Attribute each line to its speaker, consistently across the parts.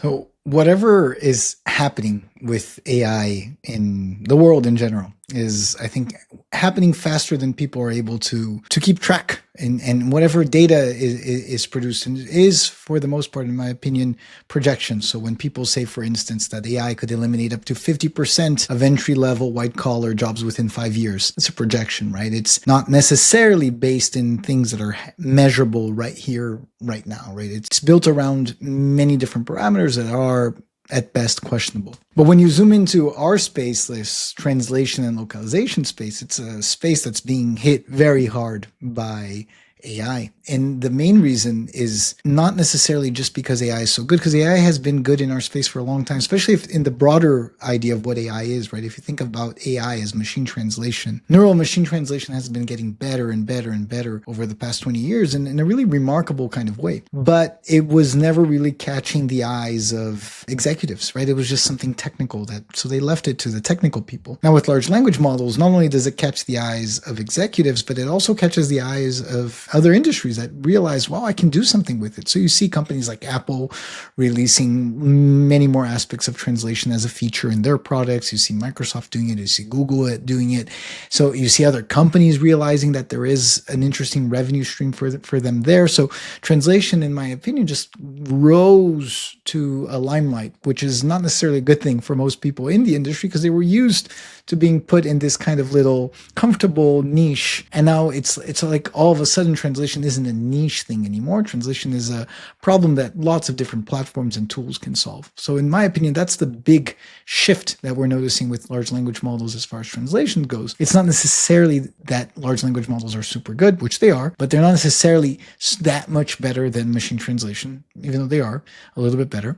Speaker 1: So, whatever is happening with AI in the world in general is, I think, happening faster than people are able to keep track. And whatever data is produced and is, for the most part, in my opinion, projections. So when people say, for instance, that AI could eliminate up to 50% of entry-level white-collar jobs within 5 years, it's a projection, right? It's not necessarily based in things that are measurable right here, right now, right? It's built around many different parameters that are at best questionable. But when you zoom into our space, this translation and localization space, it's a space that's being hit very hard by AI. And the main reason is not necessarily just because AI is so good, because AI has been good in our space for a long time, especially if in the broader idea of what AI is, right? If you think about AI as machine translation, neural machine translation has been getting better and better and better over the past 20 years in a really remarkable kind of way. But it was never really catching the eyes of executives, right? It was just something technical so they left it to the technical people. Now with large language models, not only does it catch the eyes of executives, but it also catches the eyes of other industries that realize, well, I can do something with it. So you see companies like Apple releasing many more aspects of translation as a feature in their products. You see Microsoft doing it. You see Google doing it. So you see other companies realizing that there is an interesting revenue stream for them there. So translation, in my opinion, just rose to a limelight, which is not necessarily a good thing for most people in the industry because they were used to being put in this kind of little comfortable niche. And now it's like all of a sudden translation isn't a niche thing anymore. Translation is a problem that lots of different platforms and tools can solve. So in my opinion, that's the big shift that we're noticing with large language models as far as translation goes. It's not necessarily that large language models are super good, which they are, but they're not necessarily that much better than machine translation, even though they are a little bit better.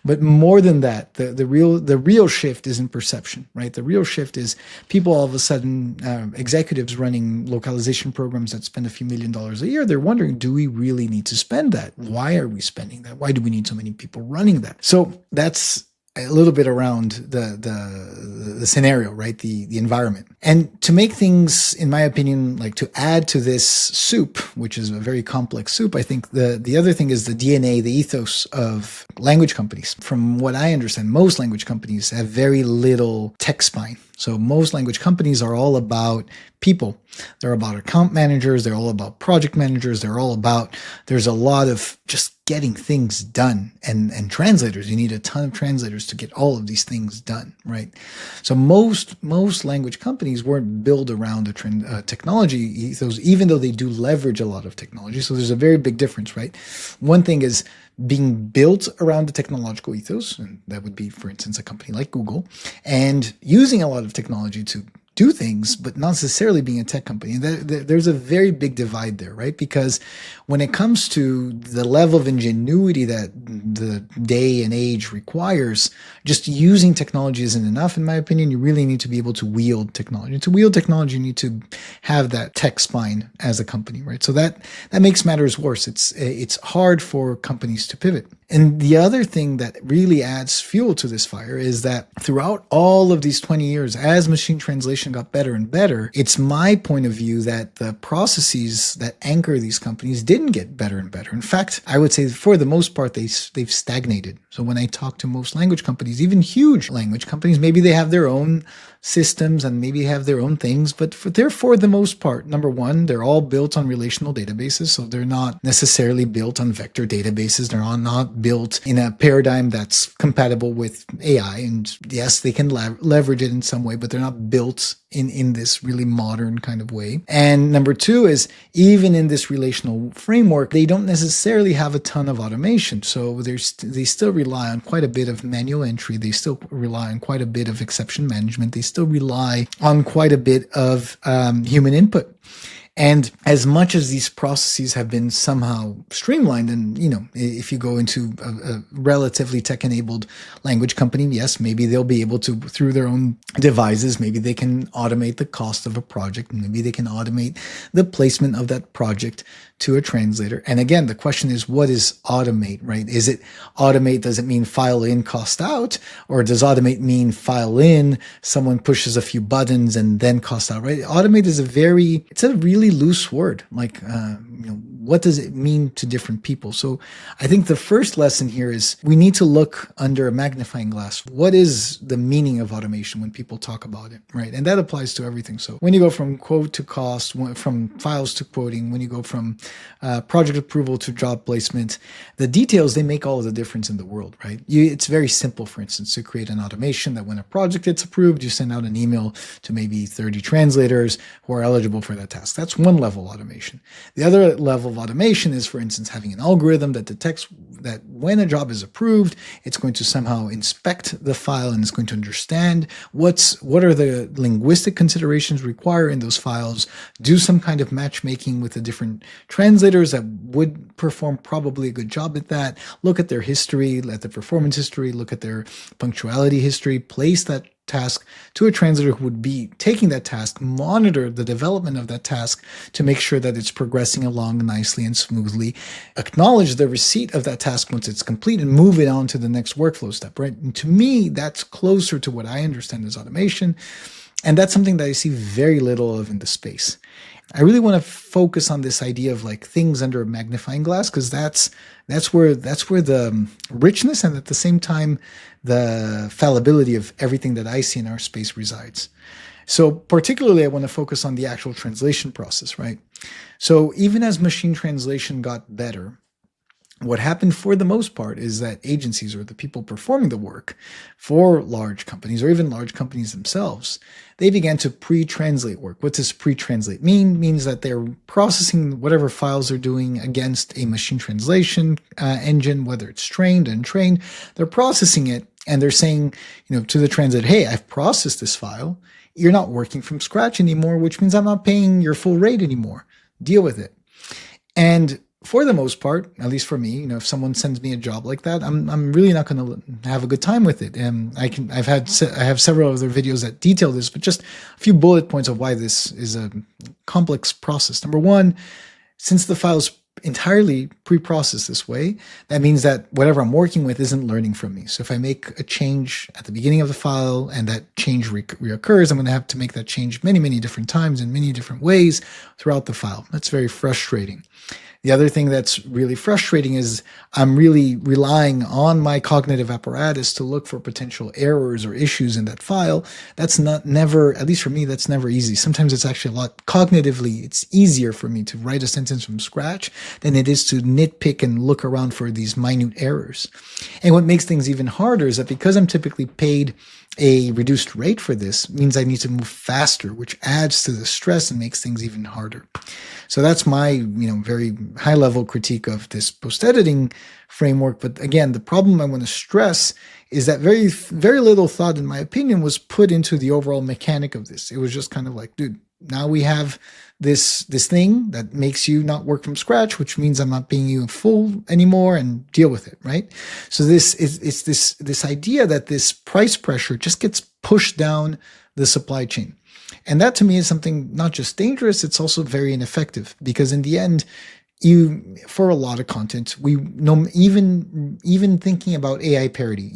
Speaker 1: But more than that, the real shift is in perception, right? The real shift is people all of a sudden, executives running localization programs that spend a few $1,000,000 a year, they're wondering, do we really need to spend that? Why are we spending that? Why do we need so many people running that? So that's a little bit around the scenario, right? The environment. And to make things, in my opinion, like to add to this soup, which is a very complex soup, I think the other thing is the DNA, the ethos of language companies. From what I understand, most language companies have very little tech spine. So most language companies are all about people. They're about account managers. They're all about project managers. There's a lot of just getting things done and translators. You need a ton of translators to get all of these things done, right? So most language companies weren't built around a technology ethos, even though they do leverage a lot of technology. So there's a very big difference, right? One thing is being built around the technological ethos, and that would be, for instance, a company like Google, and using a lot of technology to do things, but not necessarily being a tech company. There's a very big divide there, right? Because when it comes to the level of ingenuity that the day and age requires, just using technology isn't enough, in my opinion. You really need to be able to wield technology. To wield technology, you need to have that tech spine as a company, right? So that makes matters worse. It's hard for companies to pivot. And the other thing that really adds fuel to this fire is that throughout all of these 20 years, as machine translation got better and better, it's my point of view that the processes that anchor these companies didn't get better and better. In fact, I would say for the most part, they've stagnated. So when I talk to most language companies, even huge language companies, maybe they have their own systems and maybe have their own things, but for the most part, number one, they're all built on relational databases. So they're not necessarily built on vector databases. They're not built in a paradigm that's compatible with AI. And yes, they can leverage it in some way, but they're not built in this really modern kind of way. And number two is, even in this relational framework, they don't necessarily have a ton of automation. So they still rely on quite a bit of manual entry. They still rely on quite a bit of exception management. They still rely on quite a bit of human input. And as much as these processes have been somehow streamlined, and, if you go into a relatively tech-enabled language company, yes, maybe they'll be able to, through their own devices, maybe they can automate the cost of a project. Maybe they can automate the placement of that project to a translator. And again, the question is, what is automate, right? Is it automate? Does it mean file in, cost out? Or does automate mean file in, someone pushes a few buttons and then cost out, right? Automate is it's a really loose word. Like, what does it mean to different people? So I think the first lesson here is we need to look under a magnifying glass. What is the meaning of automation when people talk about it, right? And that applies to everything. So when you go from quote to cost, from files to quoting, when you go from project approval to job placement, the details, they make all the difference in the world, right? It's very simple, for instance, to create an automation that when a project gets approved, you send out an email to maybe 30 translators who are eligible for that task. That's one level of automation. The other level of automation is, for instance, having an algorithm that detects that when a job is approved, it's going to somehow inspect the file and it's going to understand what are the linguistic considerations required in those files, do some kind of matchmaking with the different translators that would perform probably a good job at that, look at their history, at the performance history, look at their punctuality history, place that task to a translator who would be taking that task, monitor the development of that task to make sure that it's progressing along nicely and smoothly, acknowledge the receipt of that task once it's complete, and move it on to the next workflow step, right? And to me, that's closer to what I understand as automation. And that's something that I see very little of in the space. I really want to focus on this idea of like things under a magnifying glass, because that's where the richness and at the same time the fallibility of everything that I see in our space resides. So particularly I want to focus on the actual translation process, right? So even as machine translation got better, what happened for the most part is that agencies or the people performing the work for large companies or even large companies themselves, they began to pre-translate work. What does pre-translate mean? It means that they're processing whatever files they're doing against a machine translation engine, whether it's trained, untrained. They're processing it and they're saying, to the translator, hey, I've processed this file. You're not working from scratch anymore, which means I'm not paying your full rate anymore. Deal with it. And for the most part, at least for me, if someone sends me a job like that, I'm really not going to have a good time with it. And I have several other videos that detail this, but just a few bullet points of why this is a complex process. Number one, since the file is entirely pre-processed this way, that means that whatever I'm working with isn't learning from me. So if I make a change at the beginning of the file and that change reoccurs, I'm going to have to make that change many, many different times in many different ways throughout the file. That's very frustrating. The other thing that's really frustrating is I'm really relying on my cognitive apparatus to look for potential errors or issues in that file. That's never, at least for me, that's never easy. Sometimes it's actually cognitively, it's easier for me to write a sentence from scratch than it is to nitpick and look around for these minute errors. And what makes things even harder is that because I'm typically paid a reduced rate for this, means I need to move faster, which adds to the stress and makes things even harder. So that's my, very high level critique of this post-editing framework. But again, the problem I want to stress is that very, very little thought, in my opinion, was put into the overall mechanic of this. It was just kind of like, dude, now we have this thing that makes you not work from scratch, which means I'm not paying you full anymore, and deal with it, right? So it's this idea that this price pressure just gets pushed down the supply chain. And that to me is something not just dangerous, it's also very ineffective, because in the end, for a lot of content, we know, even thinking about AI parity,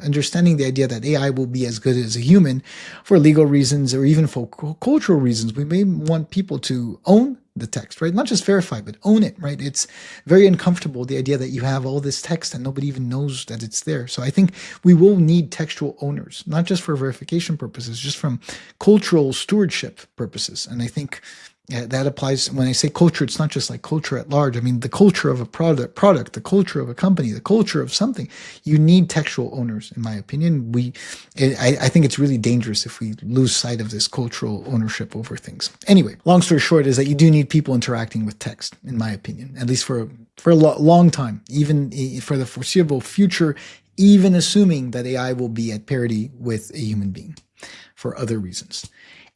Speaker 1: understanding the idea that AI will be as good as a human for legal reasons or even for cultural reasons, we may want people to own the text, right? Not just verify, but own it, right? It's very uncomfortable, the idea that you have all this text and nobody even knows that it's there. So I think we will need textual owners, not just for verification purposes, just from cultural stewardship purposes. And I think that applies. When I say culture, it's not just like culture at large. I mean, the culture of a product, the culture of a company, the culture of something. You need textual owners, in my opinion. I think it's really dangerous if we lose sight of this cultural ownership over things. Anyway, long story short is that you do need people interacting with text, in my opinion, at least for a long time, even for the foreseeable future, even assuming that AI will be at parity with a human being for other reasons.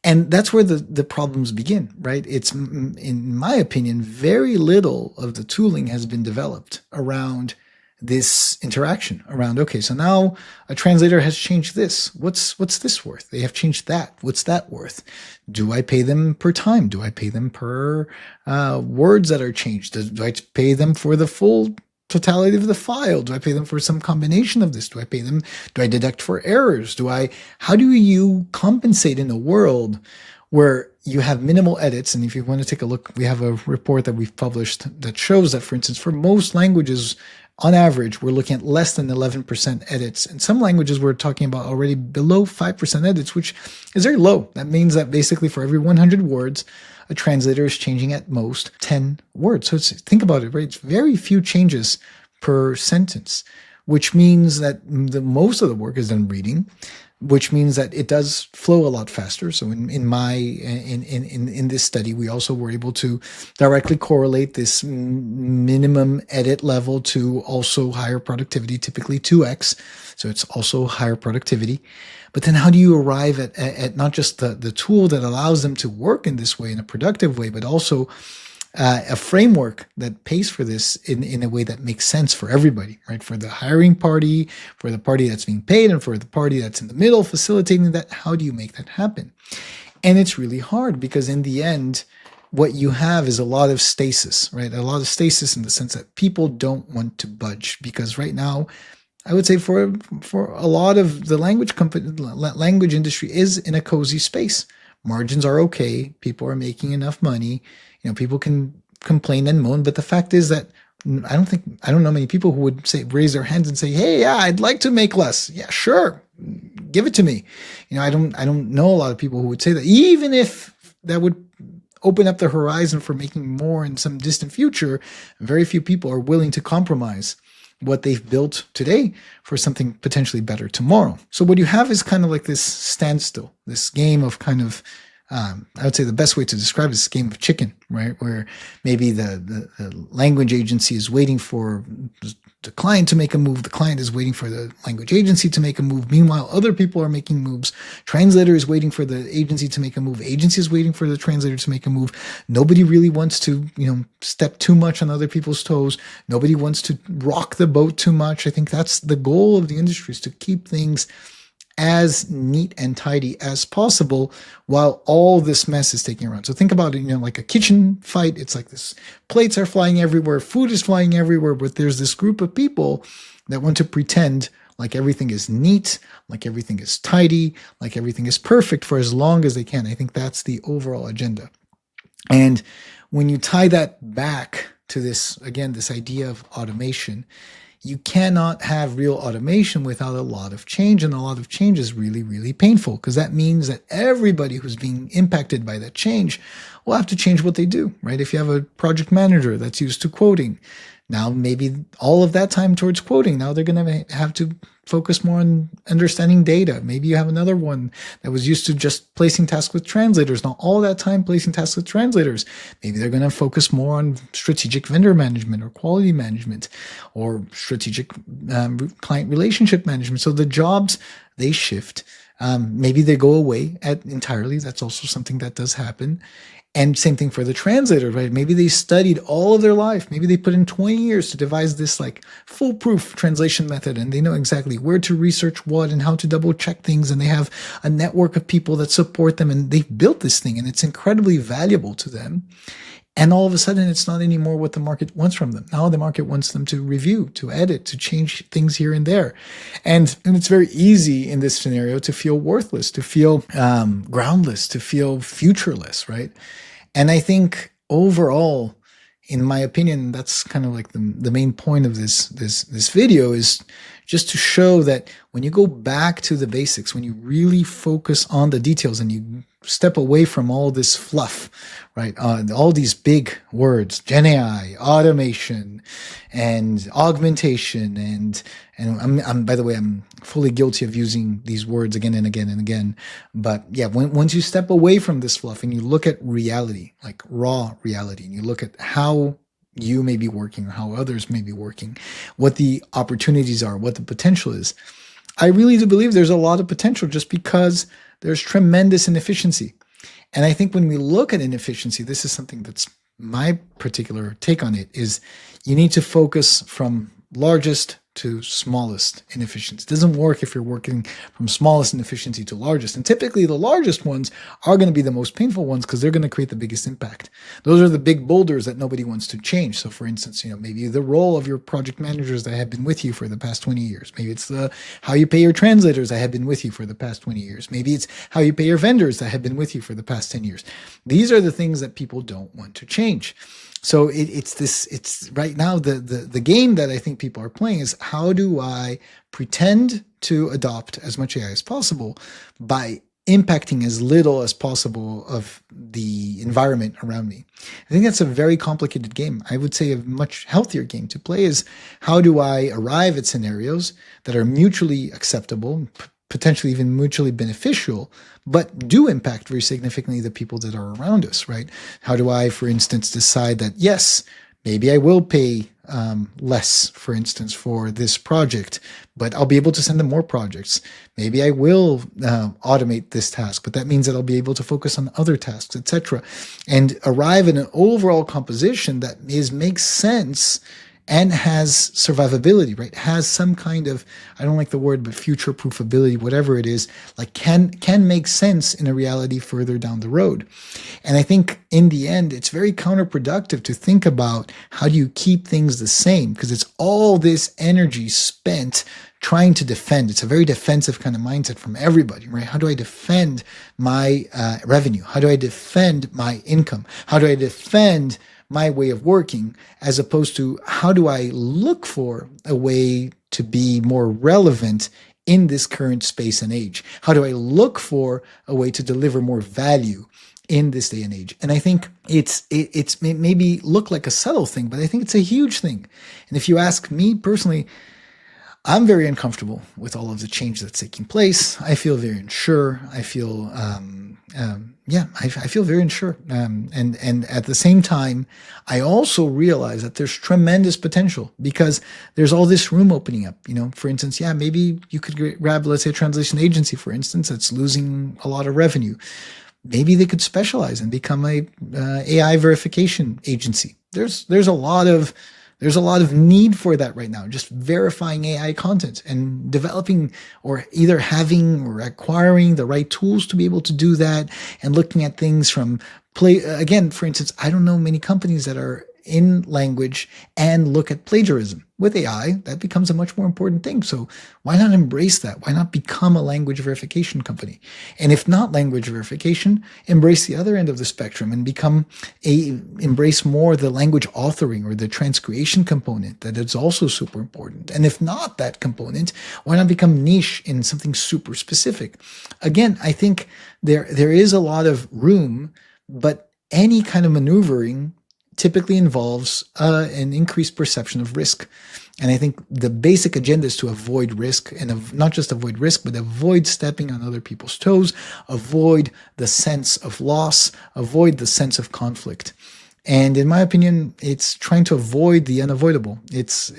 Speaker 1: And that's where the problems begin, right? It's, in my opinion, very little of the tooling has been developed around this interaction, around, okay, so now a translator has changed this. What's this worth? They have changed that. What's that worth? Do I pay them per time? Do I pay them per words that are changed? Do I pay them for the full totality of the file? Do I pay them for some combination of this? Do I deduct for errors? How do you compensate in a world where you have minimal edits. And if you want to take a look, we have a report that we've published that shows that, for instance, for most languages, on average, we're looking at less than 11% edits. In some languages, we're talking about already below 5% edits, which is very low. That means that basically for every 100 words, a translator is changing at most 10 words. So think about it, right? It's very few changes per sentence, which means that most of the work is done reading, which means that it does flow a lot faster. So in this study, we also were able to directly correlate this minimum edit level to also higher productivity, typically 2x. So it's also higher productivity. But then how do you arrive at not just the tool that allows them to work in this way, in a productive way, but also a framework that pays for this in a way that makes sense for everybody, right? For the hiring party, for the party that's being paid, and for the party that's in the middle facilitating that. How do you make that happen? And it's really hard because in the end, what you have is a lot of stasis, right? A lot of stasis in the sense that people don't want to budge, because right now, I would say for a lot of the language industry is in a cozy space. Margins are okay. People are making enough money. People can complain and moan, but the fact is that I don't know many people who would raise their hands and say, "Hey, yeah, I'd like to make less. Yeah, sure, give it to me." I don't know a lot of people who would say that, even if that would open up the horizon for making more in some distant future. Very few people are willing to compromise what they've built today for something potentially better tomorrow. So what you have is kind of like this standstill, this game of kind of, I would say the best way to describe it is a game of chicken, right? Where maybe the language agency is waiting for the client to make a move. The client is waiting for the language agency to make a move. Meanwhile, other people are making moves. Translator is waiting for the agency to make a move. Agency is waiting for the translator to make a move. Nobody really wants to, step too much on other people's toes. Nobody wants to rock the boat too much. I think that's the goal of the industry, is to keep things as neat and tidy as possible while all this mess is taking around. So think about it, like a kitchen fight. It's like this, plates are flying everywhere, food is flying everywhere, but there's this group of people that want to pretend like everything is neat, like everything is tidy, like everything is perfect for as long as they can. I think that's the overall agenda. And when you tie that back to this, again, this idea of automation, you cannot have real automation without a lot of change, and a lot of change is really, really painful, because that means that everybody who's being impacted by that change will have to change what they do, right? If you have a project manager that's used to quoting, now maybe all of that time towards quoting, now they're going to have to focus more on understanding data. Maybe you have another one that was used to just placing tasks with translators. Now all that time placing tasks with translators, maybe they're going to focus more on strategic vendor management or quality management or strategic client relationship management. So the jobs, they shift. Maybe they go away entirely. That's also something that does happen. And same thing for the translator, right? Maybe they studied all of their life. Maybe they put in 20 years to devise this like foolproof translation method, and they know exactly where to research what and how to double check things. And they have a network of people that support them, and they've built this thing, and it's incredibly valuable to them. And all of a sudden, it's not anymore what the market wants from them. Now the market wants them to review, to edit, to change things here and there. And it's very easy in this scenario to feel worthless, to feel groundless, to feel futureless, right? And I think overall, in my opinion, that's kind of like the main point of this video, is just to show that when you go back to the basics, when you really focus on the details and you step away from all this fluff, right? All these big words, Gen AI, automation, and augmentation, and I'm by the way, I'm fully guilty of using these words again and again and again. But yeah, once you step away from this fluff and you look at reality, like raw reality, and you look at how you may be working or how others may be working, what the opportunities are, what the potential is, I really do believe there's a lot of potential, just because there's tremendous inefficiency. And I think when we look at inefficiency, this is something that's my particular take on it, is you need to focus from largest to smallest inefficiency. It doesn't work if you're working from smallest inefficiency to largest. And typically the largest ones are going to be the most painful ones because they're going to create the biggest impact. Those are the big boulders that nobody wants to change. So for instance, maybe the role of your project managers that have been with you for the past 20 years. Maybe it's how you pay your translators that have been with you for the past 20 years. Maybe it's how you pay your vendors that have been with you for the past 10 years. These are the things that people don't want to change. So it's right now the game that I think people are playing is, how do I pretend to adopt as much AI as possible by impacting as little as possible of the environment around me? I think that's a very complicated game. I would say a much healthier game to play is, how do I arrive at scenarios that are mutually acceptable, potentially even mutually beneficial, but do impact very significantly the people that are around us, right? How do I, for instance, decide that, yes, maybe I will pay less, for instance, for this project, but I'll be able to send them more projects. Maybe I will automate this task, but that means that I'll be able to focus on other tasks, etc., and arrive at an overall composition that makes sense and has survivability, right? Has some kind of, I don't like the word, but future-proof ability, whatever it is, like can make sense in a reality further down the road. And I think in the end, it's very counterproductive to think about how do you keep things the same, because it's all this energy spent trying to defend. It's a very defensive kind of mindset from everybody, right? How do I defend my revenue? How do I defend my income? How do I defend my way of working, as opposed to how do I look for a way to be more relevant in this current space and age? How do I look for a way to deliver more value in this day and age? And I think it's maybe look like a subtle thing, but I think it's a huge thing. And if you ask me personally, I'm very uncomfortable with all of the change that's taking place. I feel very unsure. I feel, I feel very unsure. And at the same time, I also realize that there's tremendous potential, because there's all this room opening up. For instance, maybe you could grab, let's say, a translation agency, for instance, that's losing a lot of revenue. Maybe they could specialize and become a AI verification agency. There's a lot of need for that right now, just verifying AI content and developing, or either having or acquiring the right tools to be able to do that, and looking at things from again, for instance, I don't know many companies that are in language and look at plagiarism. With AI, that becomes a much more important thing. So why not embrace that? Why not become a language verification company? And if not language verification, embrace the other end of the spectrum and embrace more the language authoring or the transcreation component. That is also super important. And if not that component, why not become niche in something super specific? Again, I think there is a lot of room, but any kind of maneuvering typically involves an increased perception of risk. And I think the basic agenda is to avoid risk, and not just avoid risk, but avoid stepping on other people's toes, avoid the sense of loss, avoid the sense of conflict. And in my opinion, it's trying to avoid the unavoidable. It's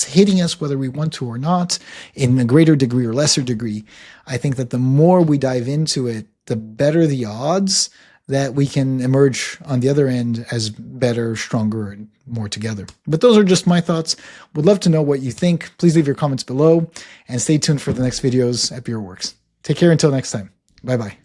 Speaker 1: hitting us whether we want to or not, in a greater degree or lesser degree. I think that the more we dive into it, the better the odds that we can emerge on the other end as better, stronger, and more together. But those are just my thoughts. Would love to know what you think. Please leave your comments below, and stay tuned for the next videos at Bureau Works. Take care until next time. Bye-bye.